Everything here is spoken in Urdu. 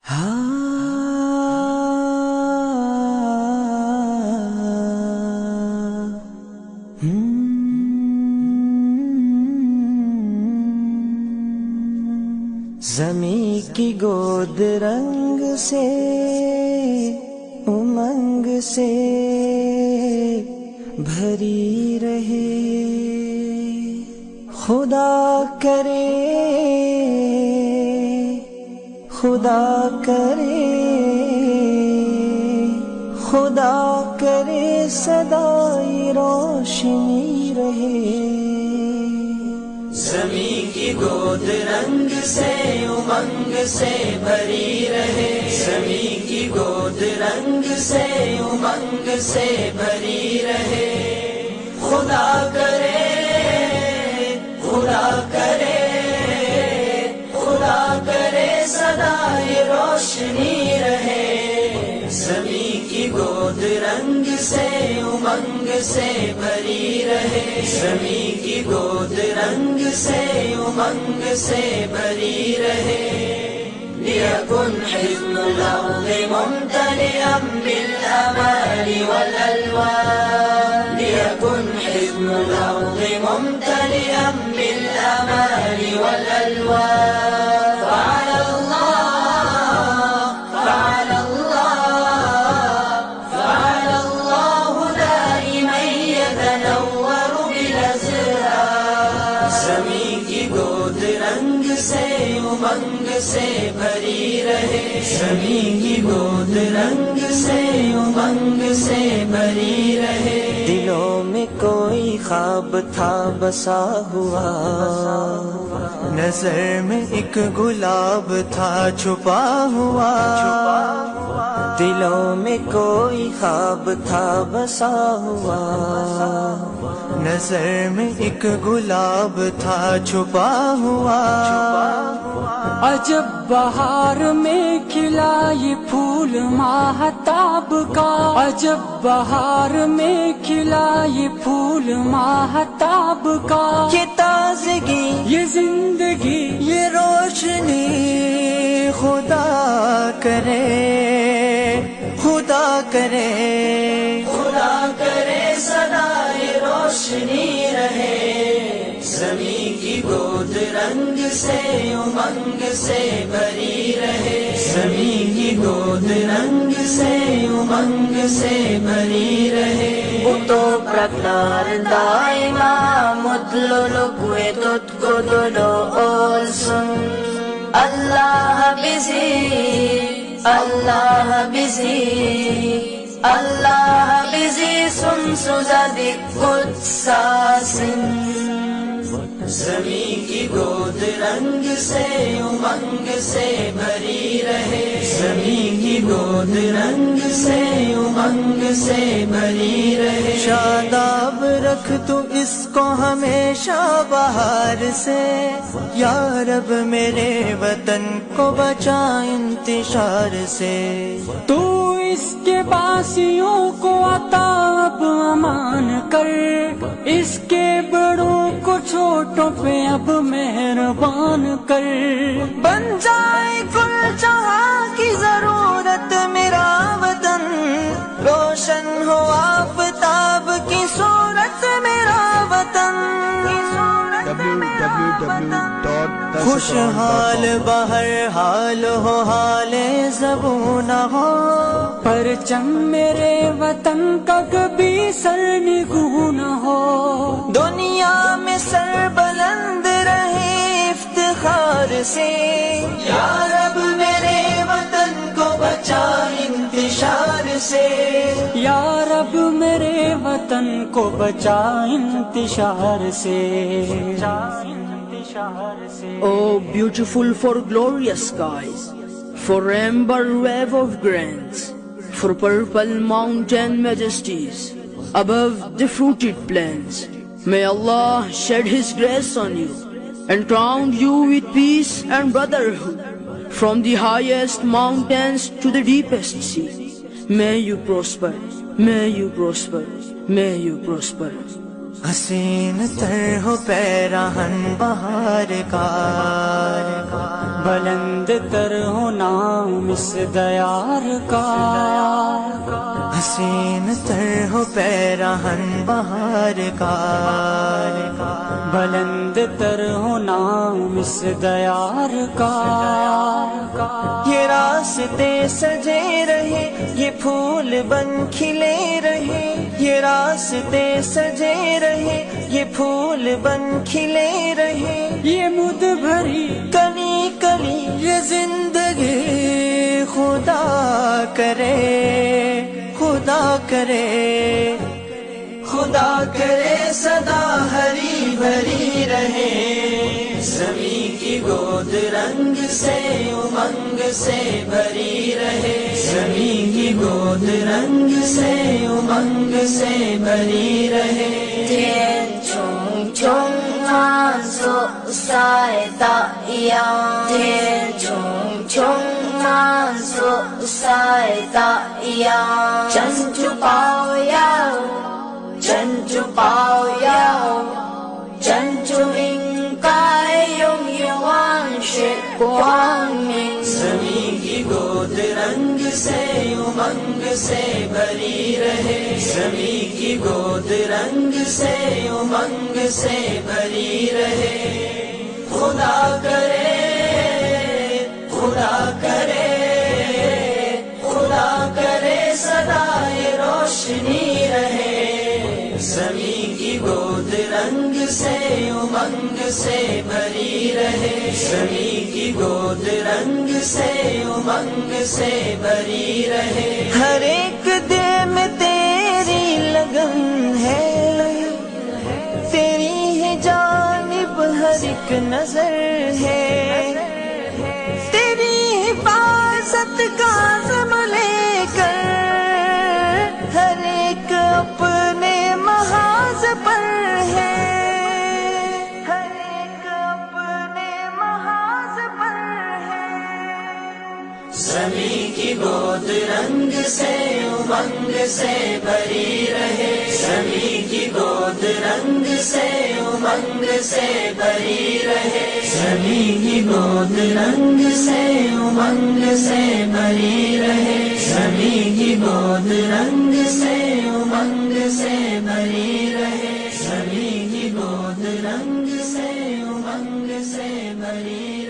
زمیں کی گود رنگ سے امنگ سے بھری رہے، خدا کرے خدا کرے خدا کرے صدائی روشنی رہے۔ زمیں کی گود رنگ سے امنگ سے بھری رہے، زمیں کی گود رنگ سے امنگ سے بھری رہے، خدا کرے خدا کرے خدا کرے صدائے روشنی رہے۔ زمیں کی گود رنگ سے امنگ سے بھری رہے، زمیں کی گود رنگ سے امنگ سے بھری رہے، لِيَكُنْ حِضْنُ الْأَرْضِ مُمْتَلِئًا بِالْآمَالِ وَالْأَلْوَانِ، لِيَكُنْ حِضْنُ الْأَرْضِ مُمْتَلِئًا بِالْآمَالِ وَالْأَلْوَانِ، فَعَلَى اللَّهُ دَائِمًا يَتَنَوَّرُ بِالْأَزْهَارِ۔ زمیں کی گود رنگ سے امنگ سے بھری رہے، زمیں کی گود رنگ سے امنگ سے بھری رہے، دلوں میں کوئی خواب تھا بسا ہوا، نظر میں ایک گلاب تھا چھپا ہوا، دلوں میں کوئی خواب تھا بسا ہوا، نظر میں ایک گلاب تھا چھپا ہوا۔ عجب بہار میں کھلا یہ پھول ماہتاب کا، عجب بہار میں کھلا یہ پھول ماہتاب کا، یہ تازگی یہ زندگی یہ روشنی خدا کرے خدا کرے خدا کرے صدائے روشنی رہے۔ زمیں کی گود رنگ سے امنگ سے بھری رہے، زمیں کی گود رنگ سے امنگ سے بھری رہے، Buto praknar daima mutlu kue tot kododo olsun, Allah bizi Allah bizi Allah bizi sumsuzadi kutsasin۔ زمیں کی گود رنگ سے امنگ سے بھری رہے، زمیں کی گود رنگ سے امنگ سے بھری رہے، شاداب رکھ تو اس کو ہمیشہ بہار سے، یا رب میرے وطن کو بچا انتشار سے، تو اس کے باسیوں کو عطا اب امان کر، اس کے بڑوں کو چھوٹوں پہ اب مہربان کر، بن جائے کل جہاں کی ضرورت میرا وطن، روشن ہو آفتاب کی صورت میرا وطن، خوشحال بہر حال ہو حال زبوں نہ ہو، پرچم میرے وطن کا کبھی سر نگوں نہ ہو، دنیا میں سر بلند رہے افتخار سے، یا رب میرے وطن کو بچا انتشار سے، یا رب میرے وطن کو بچا انتشار سے۔ Oh, beautiful for glorious skies, for amber wave of grants, for purple mountain majesties, above the fruited plains, may Allah shed His grace on you and crown you with peace and brotherhood, from the highest mountains to the deepest sea. May you prosper, may you prosper, may you prosper. حسین تر ہو پیراہن بہار کا، بلند تر ہو نام اس دیار کا، حسین تر ہو پیراہن بہار کا، بلند تر ہو نام اس دیار کا۔ یہ راستے سجے رہے، یہ پھول بن کھلے رہے، یہ راستے سجے رہے، یہ پھول بن کھلے رہے، یہ مد بھری کلی کلی یہ زندگی خدا کرے، خدا کرے، خدا کرے سدا ہری بھری رہے، زمین کی گود رنگ سے امنگ سے بھری رہے، زمین کی گود رنگ سے امنگ سے بھری رہے۔ 天穹穹啊，所在大洋，天穹穹啊，所在大洋，珍珠保佑，珍珠保佑，珍珠应该永远万世光明。 زمین کی گود رنگ سے امنگ سے بھری رہے، زمین کی گود رنگ سے امنگ سے بھری رہے، خدا کرے، خدا کرے، خدا کرے سدا یہ روشنی رہے، زمین کی گود رنگ سے امنگ سے بھری رہے، زمین کی گود رنگ سے امنگ سے بھری رہے۔ ہر ایک دل میں تیری لگن ہے، تیری ہے جانب ہر ایک نظر ہے، تیری حفاظت کا عزم لے کر ہر ایک اپنے محاذ پر ہے، ہر ایک اپنے محاذ پر ہے۔ زمین کی گود رنگ سے امنگ سے بھری رہے، زمین کی گود رنگ سے امنگ سے بھری رہے، زمین کی گود رنگ سے امنگ سے بھری رہے، زمین کی گود رنگ سے امنگ سے بھری رہے، زمین کی گود رنگ سے امنگ سے بھری